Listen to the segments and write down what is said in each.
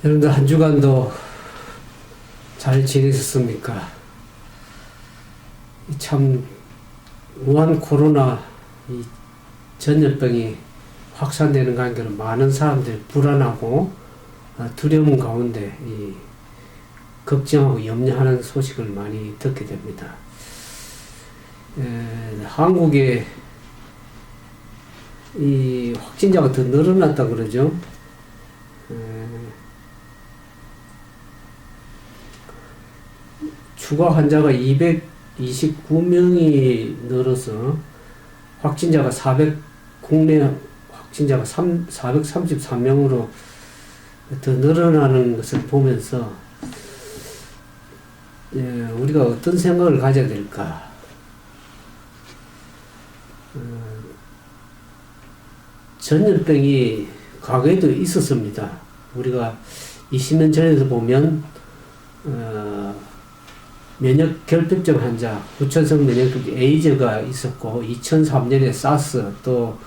여러분들 한 주간도 잘 지내셨습니까? 참 무한 코로나 이 전염병이 확산되는 관계로 많은 사람들이 불안하고 두려움 가운데 이 걱정하고 염려하는 소식을 많이 듣게 됩니다. 한국에 이 확진자가 더 늘어났다 그러죠. 추가 환자가 229명이 늘어서 확진자가 국내 확진자가 433명으로 더 늘어나는 것을 보면서 우리가 어떤 생각을 가져야 될까? 전염병이 과거에도 있었습니다. 우리가 20년 전에도 보면 면역 결핍증 환자, 후천성 면역 결핍 에이즈가 있었고, 2003년에 사스, 또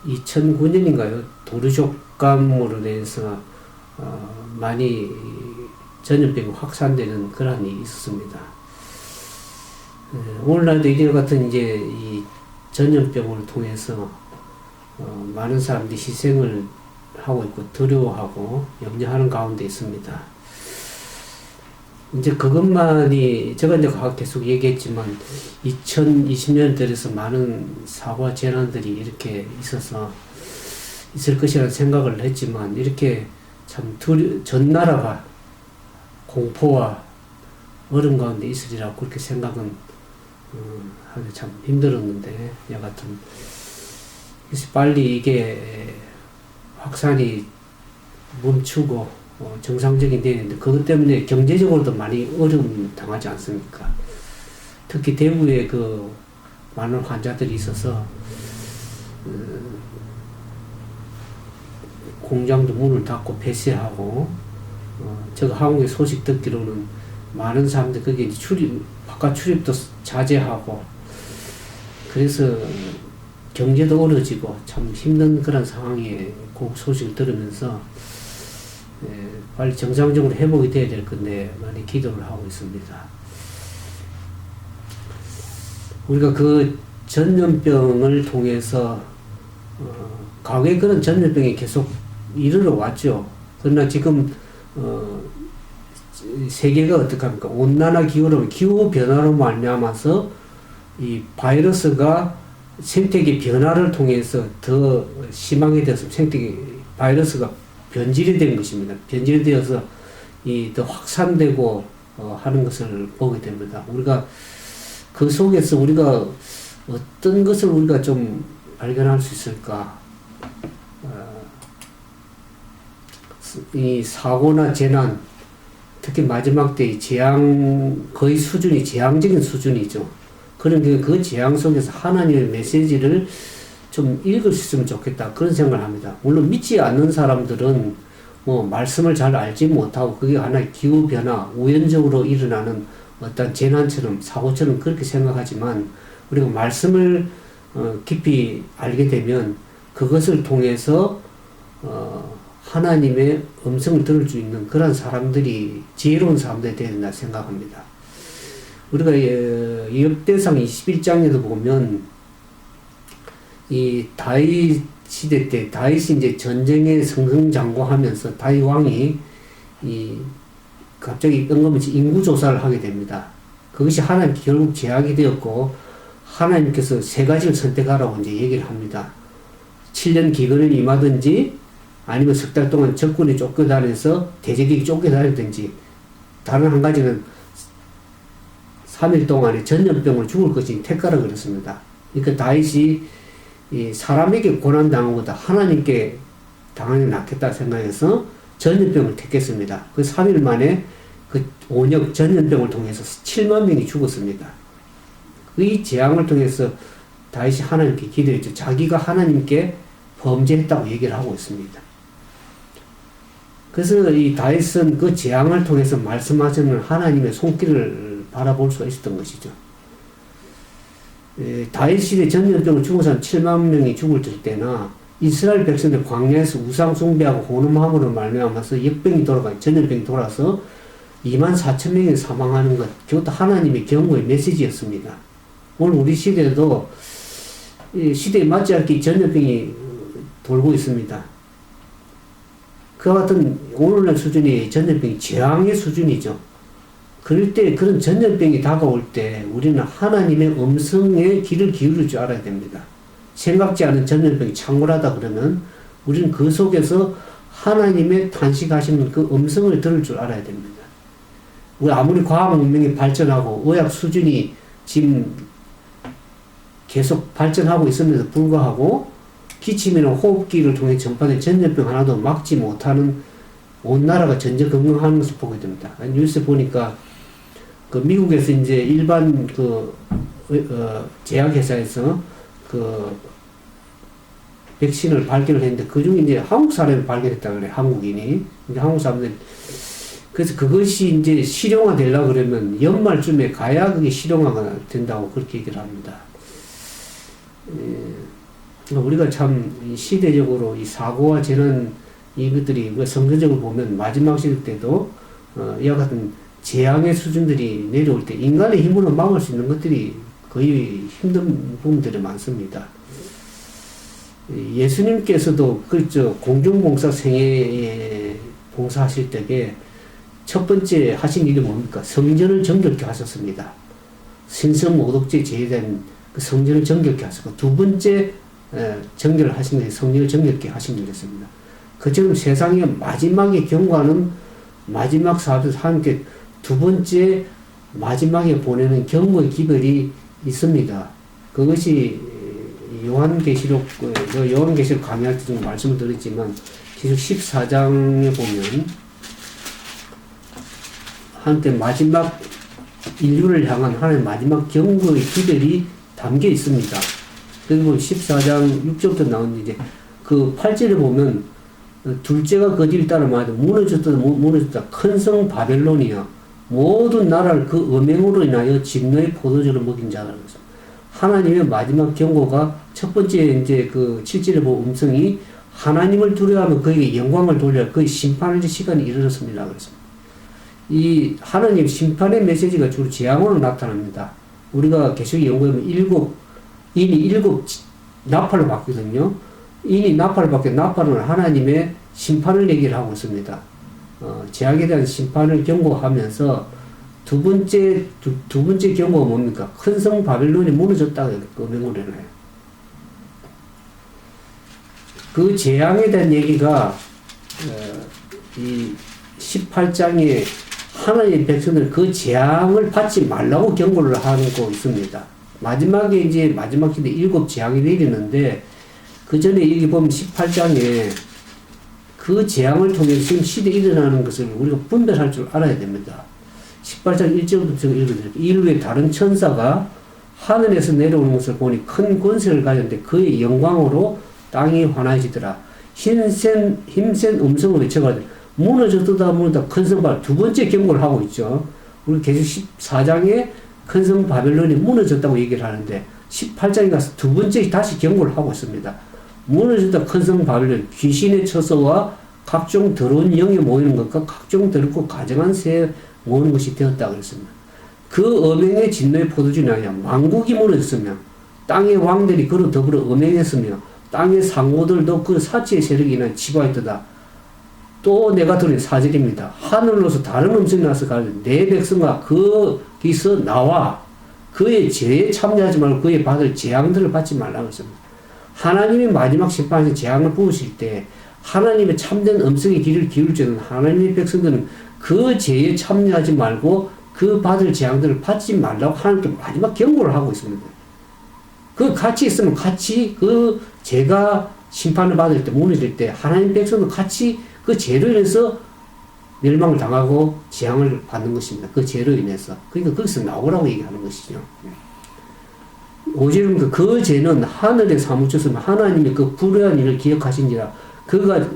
2009년인가요? 도류족감으로 인해서 많이 전염병이 확산되는 그런 일이 있었습니다. 오늘날도 이와 같은 이제 이 전염병을 통해서 많은 사람들이 희생을 하고 있고 두려워하고 염려하는 가운데 있습니다. 이제 그것만이 제가 이제 계속 얘기했지만 2020년 들어서 많은 사고와 재난들이 이렇게 있을 것이라는 생각을 했지만 이렇게 참 전 나라가 공포와 어려움 가운데 있으리라고 그렇게 생각은 하기 참 힘들었는데 여하튼 그래서 빨리 이게 확산이 멈추고 정상적인 되는데 그것 때문에 경제적으로도 많이 어려움 당하지 않습니까? 특히 대구에 그 많은 환자들이 있어서 공장도 문을 닫고 폐쇄하고 제가 한국의 소식 듣기로는 많은 사람들 거기에 바깥 출입도 자제하고 그래서 경제도 어려지고 참 힘든 그런 상황에 그 소식을 들으면서 빨리 정상적으로 회복이 돼야 될 건데 많이 기도를 하고 있습니다. 우리가 그 전염병을 통해서 과거에 그런 전염병이 계속 이르러 왔죠. 그러나 지금 세계가 어떡합니까? 온난화 기후 변화로 말미암아서 이 바이러스가 생태계 변화를 통해서 더 심하게 되어서 바이러스가 변질이 된 것입니다. 변질이 되어서 더 확산되고 하는 것을 보게 됩니다. 우리가 그 속에서 우리가 어떤 것을 우리가 좀 발견할 수 있을까? 이 사고나 재난, 특히 마지막 때 거의 수준이 재앙적인 수준이죠. 그런 그 재앙 속에서 하나님의 메시지를 좀 읽을 수 있으면 좋겠다. 그런 생각을 합니다. 물론 믿지 않는 사람들은 말씀을 잘 알지 못하고 그게 하나의 기후변화, 우연적으로 일어나는 어떤 재난처럼, 사고처럼 그렇게 생각하지만 우리가 말씀을 깊이 알게 되면 그것을 통해서 하나님의 음성을 들을 수 있는 그런 사람들이 지혜로운 사람들이 되야 된다 생각합니다. 우리가 역대상 21장에도 보면 이 다윗 시대 때 다윗이 이제 전쟁에 승승장구하면서 다윗 왕이 갑자기 뜬금없이 인구 조사를 하게 됩니다. 그것이 하나님 결국 제약이 되었고 하나님께서 세 가지를 선택하라고 이제 얘기를 합니다. 7년 기근을 임하든지 아니면 석 달 동안 적군에 쫓겨다녀서 대적에게 쫓겨다니든지 다른 한 가지는 3일 동안에 전염병으로 죽을 것이 택하라 그랬습니다. 그러니까 다윗이 사람에게 고난당한 것보다 하나님께 당하는 게 낫겠다 생각해서 전염병을 택했습니다. 그 3일 만에 그 온역 전염병을 통해서 7만 명이 죽었습니다. 이 재앙을 통해서 다윗이 하나님께 기도했죠. 자기가 하나님께 범죄했다고 얘기를 하고 있습니다. 그래서 이 다윗은 그 재앙을 통해서 말씀하시는 하나님의 손길을 바라볼 수가 있었던 것이죠. 다윗 시대 전염병을 죽은 사람 7만 명이 죽을 때나 이스라엘 백성들 광야에서 우상 숭배하고 혼음함으로 말미암아서 역병이 돌아가 전염병이 돌아서 24,000명이 사망하는 것, 그것도 하나님의 경고의 메시지였습니다. 오늘 우리 시대에도 시대에 맞지 않게 전염병이 돌고 있습니다. 그와 같은 오늘날 수준이 전염병이 재앙의 수준이죠. 그럴 때 그런 전염병이 다가올 때 우리는 하나님의 음성에 귀를 기울일 줄 알아야 됩니다. 생각지 않은 전염병이 창궐하다 그러면 우리는 그 속에서 하나님의 탄식하시는 그 음성을 들을 줄 알아야 됩니다. 우리 아무리 과학 문명이 발전하고 의학 수준이 지금 계속 발전하고 있음에도 불구하고 기침이나 호흡기를 통해 전파된 전염병 하나도 막지 못하는 온 나라가 전전긍긍하는 것을 보게 됩니다. 뉴스 보니까 그 미국에서 이제 일반 제약회사에서 백신을 발견을 했는데 그중에 이제 한국 사람이 발견했다 그래, 한국인이. 근데 한국 사람들 그래서 그것이 이제 실용화 되려고 그러면 연말쯤에 가야 그게 실용화가 된다고 그렇게 얘기를 합니다. 우리가 참 시대적으로 이 사고와 재난 이것들이 성경적으로 보면 마지막 시대 때도 이와 같은 재앙의 수준들이 내려올 때 인간의 힘으로 막을 수 있는 것들이 거의 힘든 부분들이 많습니다. 예수님께서도 공중봉사 생애에 봉사하실 때에 첫 번째 하신 일이 뭡니까? 성전을 정결케 하셨습니다. 신성모독죄 제외된 그 성전을 정결케 하셨고, 두 번째 정결을 하신 것이 성전을 정결케 하신 일이었습니다. 그처럼 세상의 마지막에 경고하는 마지막 사업에서 함께 두 번째 마지막에 보내는 경고의 기별이 있습니다. 그것이 요한계시록 강의할 때 좀 말씀을 드렸지만 계속 14장에 보면 한때 마지막 인류를 향한 하나님의 마지막 경고의 기별이 담겨 있습니다. 그리고 14장 6절부터 나오는 이제 그 8절에 보면 둘째가 거짓을 따라 말하되 무너졌다 큰 성 바벨론이야 모든 나라를 그 음행으로 인하여 진노의 포도주를 먹인 자라. 그래서 하나님의 마지막 경고가 첫 번째 이제 그 7절에 보면 음성이 하나님을 두려워하면 그에게 영광을 돌려 그의 심판의 시간이 이르렀습니다. 그래서 이 하나님 심판의 메시지가 주로 재앙으로 나타납니다. 우리가 계속 연구하면 인이 일곱 나팔을 받거든요. 인이 나팔을 받게 나팔은 하나님의 심판을 얘기를 하고 있습니다. 재앙에 대한 심판을 경고하면서 두 번째 경고가 뭡니까? 큰 성 바벨론이 무너졌다고 명을 해놔요. 그 재앙에 대한 얘기가 이 18장에 하나님의 백성들 그 재앙을 받지 말라고 경고를 하고 있습니다. 마지막에 이제 마지막 시대 7 재앙이 내리는데 그 전에 여기 보면 18장에 그 재앙을 통해서 지금 시대에 일어나는 것을 우리가 분별할 줄 알아야 됩니다. 18장 1절부터 제가 읽어드릴게요. 인류의 다른 천사가 하늘에서 내려오는 것을 보니 큰 권세를 가졌는데 그의 영광으로 땅이 환해지더라. 힘센 음성을 외쳐가지고 무너졌다 큰 성 두 번째 경고를 하고 있죠. 우리 계속 14장에 큰 성 바벨론이 무너졌다고 얘기를 하는데 18장에 가서 두 번째 다시 경고를 하고 있습니다. 무너졌다 큰 성 바벨론 귀신의 처소와 각종 더러운 영이 모이는 것과 각종 더럽고 가증한 새 모으는 것이 되었다 그랬습니다. 그 음행의 진노의 포도주는 아니야. 만국이 무너졌으며 땅의 왕들이 그로 더불어 음행했으며 땅의 상고들도 그 사치의 세력이 인하여 치부하였도다. 또 내가 들은 4절입니다. 하늘로서 다른 음성이 나서 가르쳐 내 백성아 거기서 나와 그의 죄에 참여하지 말고 그의 받을 재앙들을 받지 말라고 했습니다. 하나님이 마지막 심판에서 재앙을 부으실 때 하나님의 참된 음성의 귀를 기울일 때는 하나님의 백성들은 그 죄에 참여하지 말고 그 받을 재앙들을 받지 말라고 하나님께 마지막 경고를 하고 있습니다. 그 같이 있으면 같이 그 죄가 심판을 받을 때 무너질 때 하나님 백성도 같이 그 죄로 인해서 멸망을 당하고 재앙을 받는 것입니다. 그 죄로 인해서. 그러니까 거기서 나오라고 얘기하는 것이죠. 5절은 그 죄는 하늘에 사무쳤으면 하나님이 그 불의한 일을 기억하신지라. 그가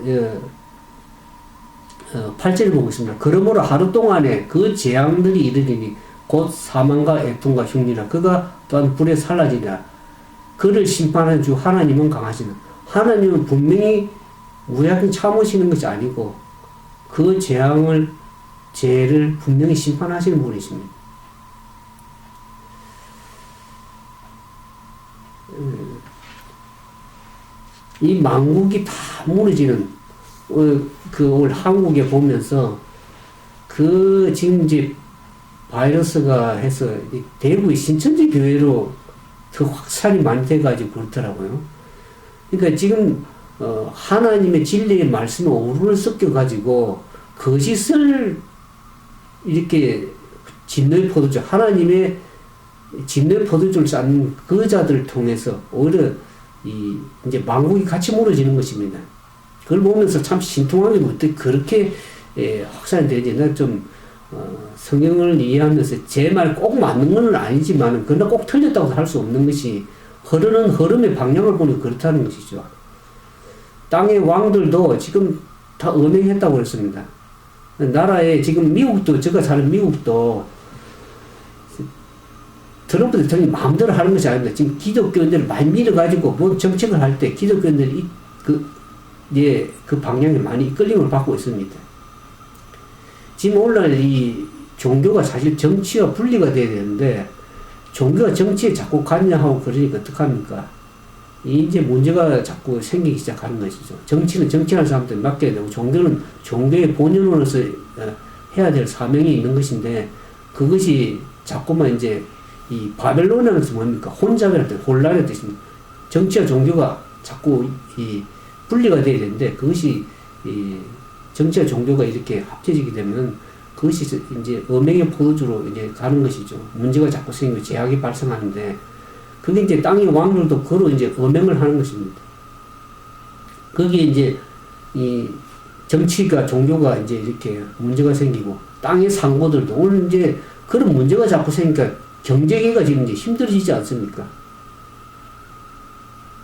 8절을 보고 있습니다. 그러므로 하루 동안에 그 재앙들이 이르리니 곧 사망과 애통과 흉리라. 그가 또한 불에 살라지리라. 그를 심판하는 주 하나님은 강하시는 하나님은 분명히 무작정 참으시는 것이 아니고 그 죄를 분명히 심판하시는 분이십니다. 이 만국이 다 무너지는 오늘 한국에 보면서 지금 이제 바이러스가 해서 대구의 신천지 교회로 더 확산이 많이 돼가지고 그렇더라고요. 그러니까 지금 하나님의 진리의 말씀에 오류를 섞여가지고 거짓을 이렇게 진노의 포도주, 하나님의 진노의 포도주를 쌓는 그 자들을 통해서 오히려 이제 만국이 같이 무너지는 것입니다. 그걸 보면서 참 신통하게 어떻게 그렇게 확산이 되지? 나 좀 성경을 이해하면서 제 말 꼭 맞는 건 아니지만 그러나 꼭 틀렸다고 할 수 없는 것이 흐르는 흐름의 방향을 보니 그렇다는 것이죠. 땅의 왕들도 지금 다 음행했다고 그랬습니다. 나라에 지금 미국도, 제가 사는 미국도 트럼프 대통령이 마음대로 하는 것이 아닙니다. 지금 기독교인들을 많이 밀어가지고 뭔 정책을 할 때 기독교인들이 그 방향에 많이 이끌림을 받고 있습니다. 지금 오늘날 이 종교가 사실 정치와 분리가 돼야 되는데 종교가 정치에 자꾸 관여하고 그러니까 어떡합니까? 이제 문제가 자꾸 생기기 시작하는 것이죠. 정치는 정치하는 사람들 맡겨야 되고 종교는 종교의 본연으로서 해야 될 사명이 있는 것인데 그것이 자꾸만 이제 이 바벨론이라는 것은 뭡니까? 혼잡이라는 뜻, 혼란의 뜻입니다. 정치와 종교가 자꾸 분리가 돼야 되는데 그것이 정치와 종교가 이렇게 합쳐지게 되면 그것이 이제 음행의 포도주로 이제 가는 것이죠. 문제가 자꾸 생기고 제약이 발생하는데 그게 이제 땅의 왕들도 그로 이제 음행을 하는 것입니다. 거기에 이제 이 정치가 종교가 이제 이렇게 문제가 생기고 땅의 상고들도 오늘 이제 그런 문제가 자꾸 생기니까 경제계가 지금 이제 힘들어지지 않습니까?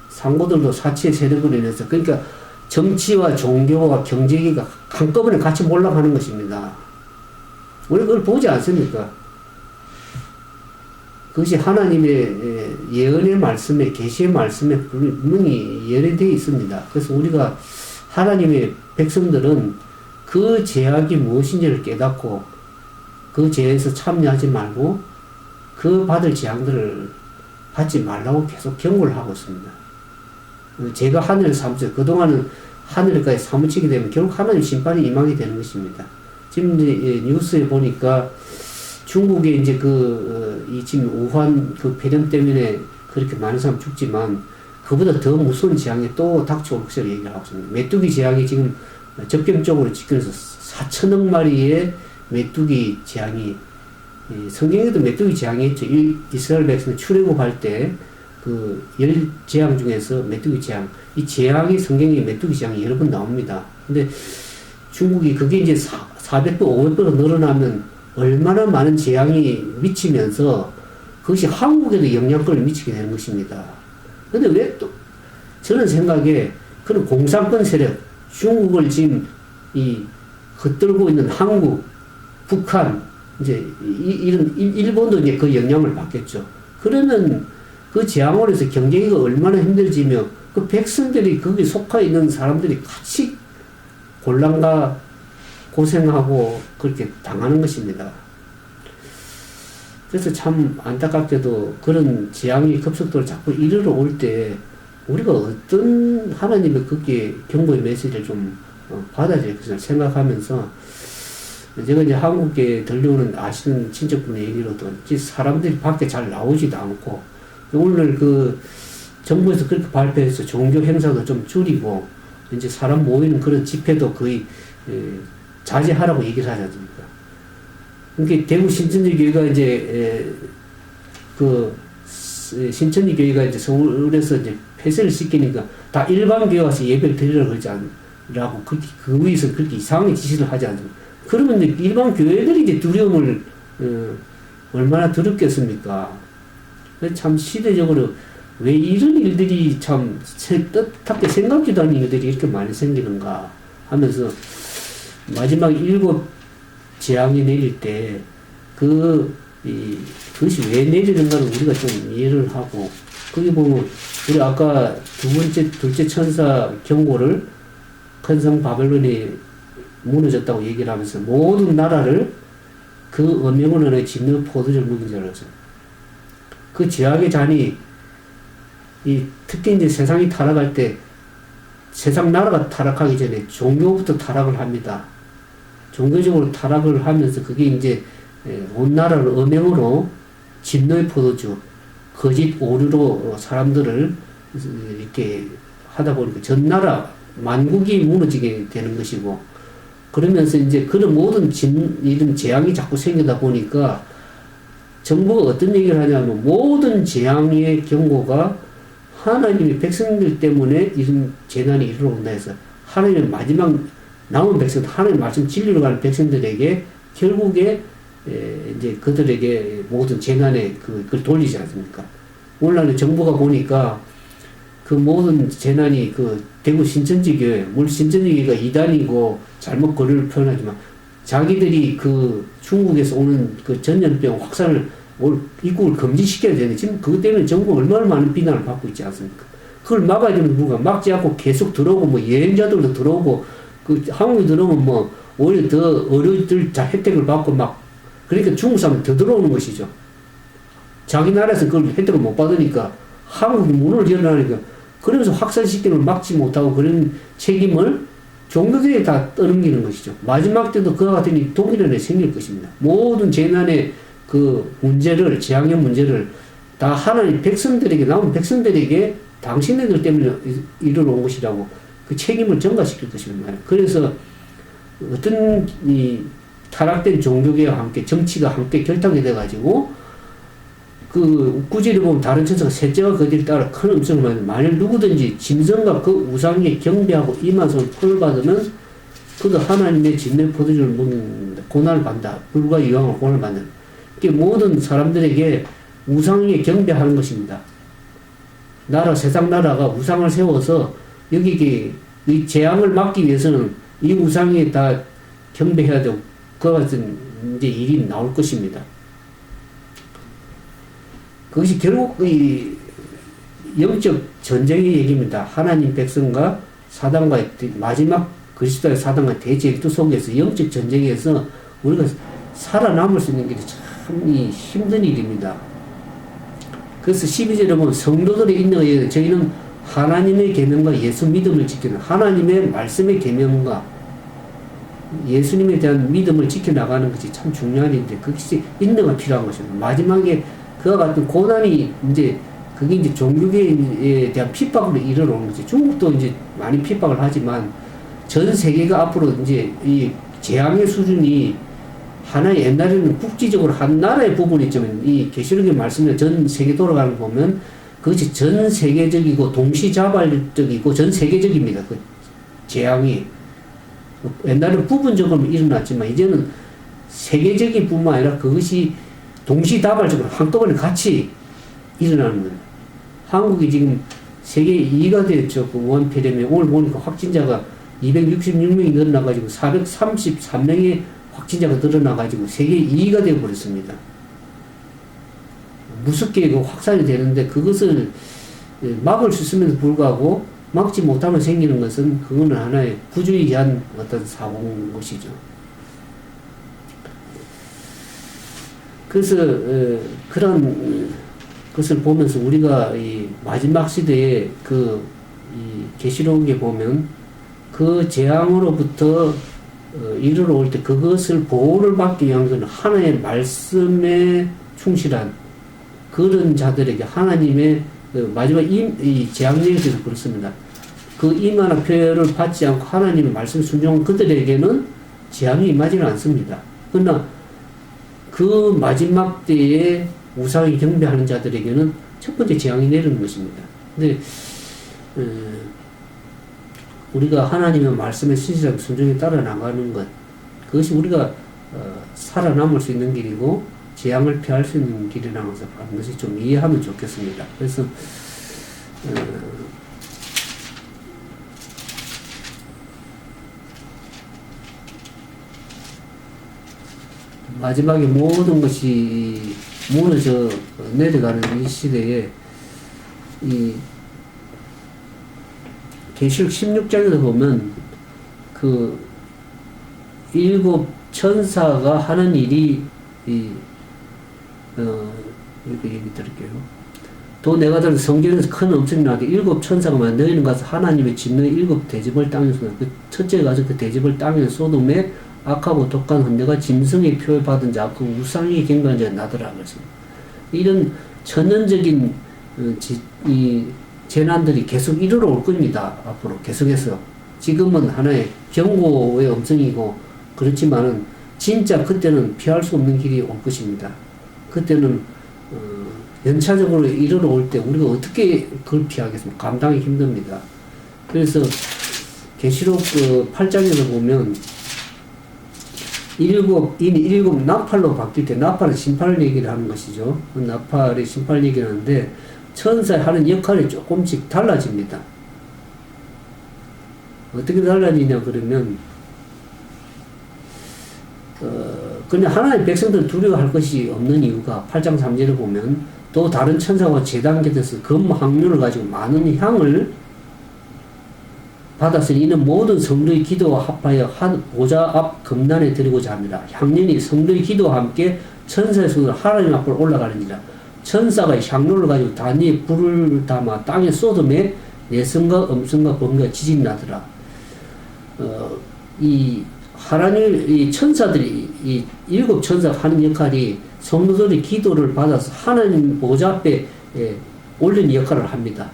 상고들도 사치의 세력으로 인해서 그러니까 정치와 종교와 경제계가 한꺼번에 같이 몰락하는 것입니다. 우리 그걸 보지 않습니까? 그것이 하나님의 예언의 말씀에, 계시의 말씀에 분명히 예언되어 있습니다. 그래서 우리가 하나님의 백성들은 그 제약이 무엇인지를 깨닫고 그 제에서 참여하지 말고 그 받을 재앙들을 받지 말라고 계속 경고를 하고 있습니다. 제가 하늘을 사무쳐 그동안은 하늘까지 사무치게 되면 결국 하나님 심판이 임하게 되는 것입니다. 지금 이제 뉴스에 보니까 중국에 이제 지금 우한 그 폐렴 때문에 그렇게 많은 사람 죽지만 그보다 더 무서운 재앙이 또 닥쳐올 것을 얘기를 하고 있습니다. 메뚜기 재앙이 지금 접경적으로 집결해서 4천억 마리의 메뚜기 재앙이 성경에도 메뚜기 재앙이 있죠. 이스라엘 백성 출애굽할 때 그 10재앙 중에서 메뚜기 재앙, 이 재앙이 성경에 메뚜기 재앙이 여러 번 나옵니다. 근데 중국이 그게 이제 400배, 500배로 늘어나면 얼마나 많은 재앙이 미치면서 그것이 한국에도 영향권을 미치게 되는 것입니다. 근데 왜 또 저는 생각에 그런 공산권 세력, 중국을 지금 겉들고 있는 한국, 북한, 이제 이런 일본도 이제 그 영향을 받겠죠. 그러면 그 재앙으로 해서 경제가 얼마나 힘들지며 그 백성들이 거기 속해 있는 사람들이 같이 곤란과 고생하고 그렇게 당하는 것입니다. 그래서 참 안타깝게도 그런 재앙이 급속도로 자꾸 이르러 올 때 우리가 어떤 하나님의 그게 경고의 메시지를 좀 받아야 될 것을 생각하면서 제가 이제 한국에 들려오는 아시는 친척분의 얘기로도 사람들이 밖에 잘 나오지도 않고 오늘 정부에서 그렇게 발표해서 종교 행사도 좀 줄이고 이제 사람 모이는 그런 집회도 거의 자제하라고 얘기를 하지 않습니까? 그러니까 대구 신천지 교회가 이제 신천지 교회가 이제 서울에서 이제 폐쇄를 시키니까 다 일반 교회 와서 예배를 드리라고 그러지 않라고 그 위에서 그렇게 이상하게 지시를 하지 않습니까? 그러면 이제 일반 교회들이 이제 두려움을 얼마나 두렵겠습니까? 참 시대적으로 왜 이런 일들이 참 뜻밖의 생각지도 않은 일들이 이렇게 많이 생기는가 하면서 마지막 7 재앙이 내릴 때 그것이 왜 내리는가를 우리가 좀 이해를 하고 거기 보면 우리 아까 둘째 천사 경고를 큰 성 바벨론이 무너졌다고 얘기를 하면서 모든 나라를 그 음행을 안에 짓는 포도주를 먹인 줄 알았어요. 그 죄악의 잔이 특히 이제 세상이 타락할 때 세상 나라가 타락하기 전에 종교부터 타락을 합니다. 종교적으로 타락을 하면서 그게 이제 온 나라를 음행으로 진노의 포도주, 거짓 오류로 사람들을 이렇게 하다 보니까 전 나라 만국이 무너지게 되는 것이고, 그러면서 이제 그런 모든 이런 재앙이 자꾸 생기다 보니까 정부가 어떤 얘기를 하냐면 모든 재앙의 경고가 하나님의 백성들 때문에 이런 재난이 일어난다 해서 하나님의 마지막 남은 백성, 하나님의 말씀 진리로 가는 백성들에게 결국에 이제 그들에게 모든 재난의 그걸 돌리지 않습니까? 오늘날 정부가 보니까 그 모든 재난이 그 대구 신천지교회, 물론 신천지교회가 이단이고 잘못 거리를 표현하지만 자기들이 그 중국에서 오는 그 전염병 확산을 입국을 금지시켜야 되는데 지금 그것 때문에 정부가 얼마나 많은 비난을 받고 있지 않습니까? 그걸 막아야 되는 누가 막지 않고 계속 들어오고 뭐 여행자들도 들어오고 그 한국에 들어오면 뭐 오히려 더 어려들 자 혜택을 받고 막 그러니까 중국 사람은 더 들어오는 것이죠. 자기 나라에서 그걸 혜택을 못 받으니까 한국이 문을 열어나니까 그러면서 확산시키는 걸 막지 못하고 그런 책임을 종교계에 다 떠넘기는 것이죠. 마지막 때도 그와 같은 일이 독일에 생길 것입니다. 모든 재난의 그 문제를, 재앙의 문제를 다 하나님 백성들에게, 남은 백성들에게 당신네들 때문에 이르러온 것이라고 그 책임을 전가시킬 것입니다. 그래서 어떤 이 타락된 종교계와 함께 정치가 함께 결탁이 돼가지고 그 구절에 보면 다른 천사가 셋째가 그들을 따라 큰 음성을 말하는 만일 누구든지 짐승과 그 우상에 경배하고 이만손을 풀을 받으면 그도 하나님의 진노의 포도주를 먹는다. 고난을 받는다. 불과 유황을 고난을 받는다. 이게 모든 사람들에게 우상에 경배하는 것입니다. 세상 나라가 우상을 세워서 여기 이 재앙을 막기 위해서는 이 우상에 다 경배해야 되고 그와 같은 이제 일이 나올 것입니다. 그것이 결국 이 영적 전쟁의 얘기입니다. 하나님 백성과 사단과의 마지막 그리스도의 사단과의 대제기도 속에서 영적 전쟁에서 우리가 살아남을 수 있는 길이 참 힘든 일입니다. 그래서 12절에 보면 성도들의 인내에 저희는 하나님의 계명과 예수 믿음을 지키는 하나님의 말씀의 계명과 예수님에 대한 믿음을 지켜나가는 것이 참 중요한 일인데 그것이 인내가 필요한 것입니다. 마지막에 그와 같은 고난이 이제 그게 이제 종교계에 대한 핍박으로 이르러오는 거지. 중국도 이제 많이 핍박을 하지만 전 세계가 앞으로 이제 이 재앙의 수준이 하나의 옛날에는 국지적으로 한 나라의 부분이지만 이 계시록의 말씀에 전 세계 돌아가는 거 보면 그것이 전 세계적이고 동시자발적이고 전 세계적입니다. 그 재앙이 옛날에는 부분적으로 일어났지만 이제는 세계적인 뿐만 아니라 그것이 동시다발적으로 한꺼번에 같이 일어나는 거예요. 한국이 지금 세계 2위가 되었죠. 그 우한 폐렴에 오늘 보니까 확진자가 266명이 늘어나가지고 433명의 확진자가 늘어나가지고 세계 2위가 되어버렸습니다. 무섭게 그 확산이 되는데 그것을 막을 수 있음에도 불구하고 막지 못하면 생기는 것은 그거는 하나의 부주의한 어떤 사고인 것이죠. 그래서 그런 것을 보면서 우리가 이 마지막 시대에 이 계시록에 보면 그 재앙으로부터 이르러올 때 그것을 보호를 받기 위해서는 하나님의 말씀에 충실한 그런 자들에게 하나님의 마지막 이 재앙예에서도 그렇습니다. 그 임하나 표현을 받지 않고 하나님의 말씀 순종한 그들에게는 재앙이 임하지는 않습니다. 그러나 그 마지막 때에 우상에 경배하는 자들에게는 첫 번째 재앙이 내리는 것입니다. 근데 우리가 하나님의 말씀에 신실하게 순종에 따라 나가는 것, 그것이 우리가 살아남을 수 있는 길이고 재앙을 피할 수 있는 길이라는 것을 반드시 좀 이해하면 좋겠습니다. 그래서 마지막에 모든 것이 무너져 내려가는 이 시대에 이 계시록 16장에서 보면 그 일곱 천사가 하는 일이 이렇게 얘기 드릴게요. 또 내가 들은 성경에서 큰 엄청나게 일곱 천사가 말 너희는 가서 하나님의 짓는 일곱 대접을 땅에 쏟아. 그 첫째 가서 그 대접을 땅에 쏟음에 악하고 독한 헌내가 짐승의 표를 받은 자 그 우상의 경배한 자가 나더라 그랬습니다. 이런 천연적인 이 재난들이 계속 이르러 올 겁니다. 앞으로 계속해서. 지금은 하나의 경고의 음성이고 그렇지만은 진짜 그때는 피할 수 없는 길이 올 것입니다. 그때는 연차적으로 이르러 올 때 우리가 어떻게 그걸 피하겠습니까? 감당이 힘듭니다. 그래서 계시록 8장에서 보면 일곱 나팔로 바뀔 때 나팔은 심판을 얘기를 하는 것이죠. 나팔의 심판을 얘기를 하는데 천사의 하는 역할이 조금씩 달라집니다. 어떻게 달라지냐 그러면 그냥 하나님의 백성들은 두려워할 것이 없는 이유가 8장 3절에 보면 또 다른 천사가 제단계 돼서 금 항류를 가지고 많은 향을 받았으니 이는 모든 성도의 기도와 합하여 한 보좌 앞 금단에 드리고자 합니다. 향년이 성도의 기도와 함께 천사의 손으로 하나님 앞으로 올라가는지라. 천사가 향로를 가지고 단위에 불을 담아 땅에 쏟음에 내성과 음성과 번개가 지진이 나더라. 이 천사들이, 이 일곱 천사가 하는 역할이 성도들의 기도를 받아서 하나님 보좌 앞에 올리는 역할을 합니다.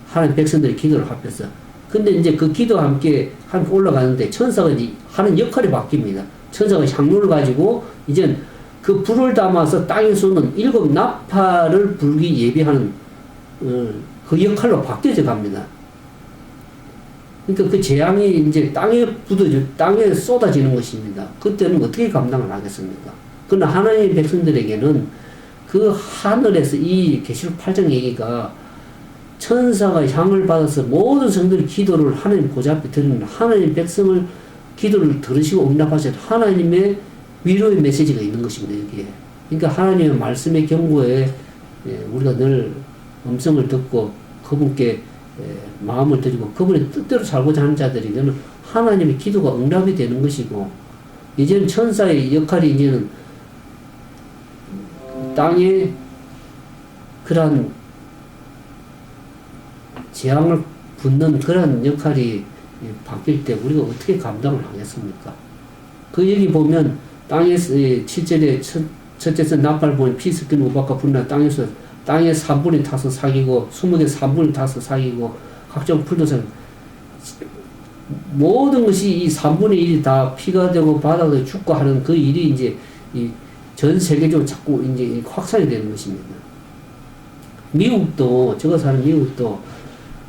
하나님 백성들의 기도를 합해서. 근데 이제 그 기도와 함께 올라가는데 천사가 이제 하는 역할이 바뀝니다. 천사가 향로를 가지고 이제 그 불을 담아서 땅에 쏘는 일곱 나팔을 불기 예비하는 그 역할로 바뀌어져 갑니다. 그러니까 그 재앙이 이제 땅에 쏟아지는 것입니다. 그때는 어떻게 감당을 하겠습니까? 그러나 하나님의 백성들에게는 그 하늘에서 이 계시록 8장 얘기가 천사가 향을 받아서 모든 성들의 기도를 하나님 보좌 앞에 드리는 하나님 백성을 기도를 들으시고 응답하셔서 하나님의 위로의 메시지가 있는 것입니다. 여기에. 그러니까 하나님의 말씀의 경고에 우리가 늘 음성을 듣고 그분께 마음을 드리고 그분의 뜻대로 살고자 하는 자들에게는 하나님의 기도가 응답이 되는 것이고 이제는 천사의 역할이 이제는 땅에 그러한 재앙을 붓는 그런 역할이 바뀔 때 우리가 어떻게 감당을 하겠습니까? 그 얘기 보면 땅에서 7절에 첫째서 나팔 보니 피 섞인 우박과 불나 땅에서 땅에 3분이 타서 사귀고 20개 3분이 타서 사귀고 각종 풀도서 모든 것이 이 3분의 1이 다 피가 되고 바다가 죽고 하는 그 일이 이제 전 세계적으로 자꾸 이제 확산이 되는 것입니다. 미국도 제가 사는 미국도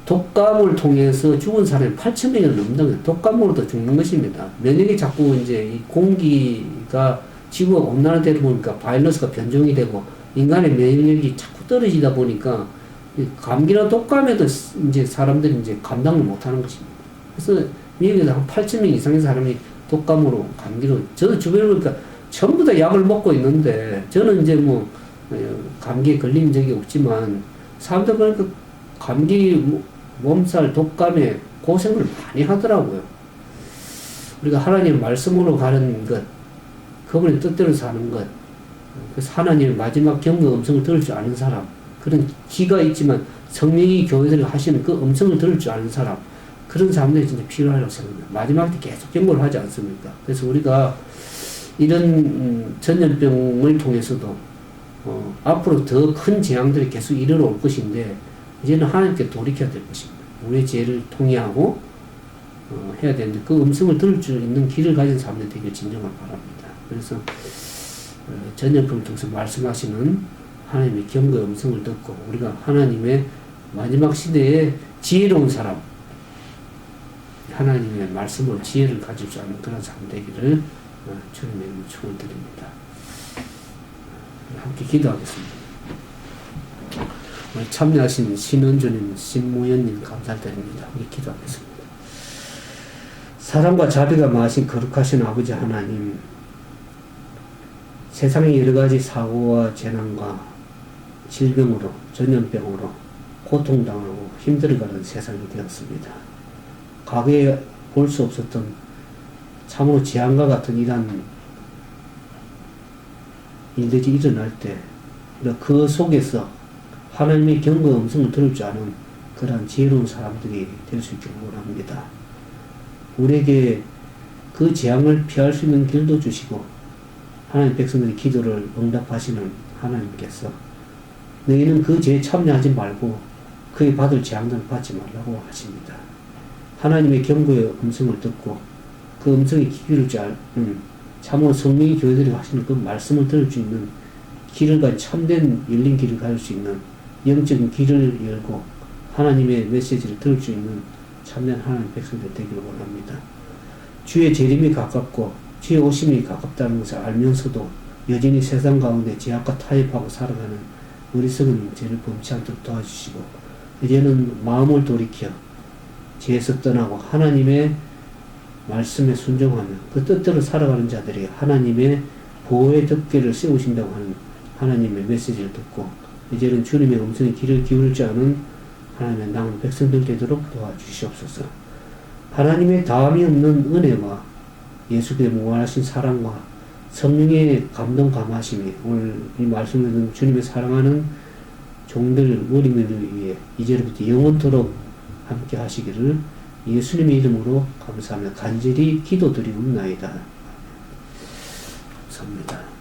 독감을 통해서 죽은 사람이 8,000명이 넘는 거예요. 독감으로도 죽는 것입니다. 면역이 자꾸 이제 이 공기가 지구가 온난화되다 보니까 바이러스가 변종이 되고 인간의 면역력이 자꾸 떨어지다 보니까 감기나 독감에도 이제 사람들이 이제 감당을 못 하는 것입니다. 그래서 미국에서 한 8,000명 이상의 사람이 독감으로 감기로 저도 주변에 보니까 전부 다 약을 먹고 있는데 저는 이제 뭐 감기에 걸린 적이 없지만 사람들 보니까 감기 몸살 독감에 고생을 많이 하더라고요. 우리가 하나님 말씀으로 가는 것, 그분의 뜻대로 사는 것, 그래서 하나님의 마지막 경고 음성을 들을 줄 아는 사람, 그런 기가 있지만 성령이 교회들이 하시는 그 음성을 들을 줄 아는 사람, 그런 사람들이 진짜 필요하다고 생각합니다. 마지막 때 계속 경고를 하지 않습니까? 그래서 우리가 이런 전염병을 통해서도 앞으로 더 큰 재앙들이 계속 이르러 올 것인데 이제는 하나님께 돌이켜야 될 것입니다. 우리의 죄를 통회하고 해야 되는데 그 음성을 들을 수 있는 길을 가진 사람들이 되길 진정을 바랍니다. 그래서 전염병을 통해서 말씀하시는 하나님의 경고의 음성을 듣고 우리가 하나님의 마지막 시대에 지혜로운 사람, 하나님의 말씀으로 지혜를 가질 수 있는 그런 사람 되기를 주님의 이름으로 축원드립니다. 함께 기도하겠습니다. 참여하신 신은주님, 신무연님 감사드립니다. 우리 기도하겠습니다. 사랑과 자비가 많으신 거룩하신 아버지 하나님, 세상의 여러 가지 사고와 재난과 질병으로, 전염병으로 고통당하고 힘들어가는 세상이 되었습니다. 과거에 볼 수 없었던 참으로 재앙과 같은 이러한 일들이 일어날 때 그 속에서 하나님의 경고의 음성을 들을 줄 아는 그러한 지혜로운 사람들이 될 수 있기를 원합니다. 우리에게 그 재앙을 피할 수 있는 길도 주시고 하나님 백성들의 기도를 응답하시는 하나님께서 너희는 그 죄에 참여하지 말고 그에 받을 재앙들을 받지 말라고 하십니다. 하나님의 경고의 음성을 듣고 그 음성에 귀 기울일 줄 아는 참으로 성령의 교회들이 하시는 그 말씀을 들을 수 있는 길을 가진 참된 열린 길을 가질 수 있는 영적인 길을 열고 하나님의 메시지를 들을 수 있는 참된 하나님 백성들 되기를 원합니다. 주의 재림이 가깝고 주의 오심이 가깝다는 것을 알면서도 여전히 세상 가운데 죄악과 타협하고 살아가는 어리석은 죄를 범치 않도록 도와주시고 이제는 마음을 돌이켜 죄에서 떠나고 하나님의 말씀에 순종하며 그 뜻대로 살아가는 자들이 하나님의 보호의 덮개를 세우신다고 하는 하나님의 메시지를 듣고 이제는 주님의 음성에 귀를 기울일 줄 아는 하나님의 남은 백성들 되도록 도와주시옵소서. 하나님의 다함이 없는 은혜와 예수께서 무한하신 사랑과 성령의 감동 감하심이 오늘 이 말씀을 듣는 주님의 사랑하는 종들 어린이를 위해 이제부터 영원토록 함께 하시기를 예수님의 이름으로 감사하며 간절히 기도드리옵나이다. 감사합니다.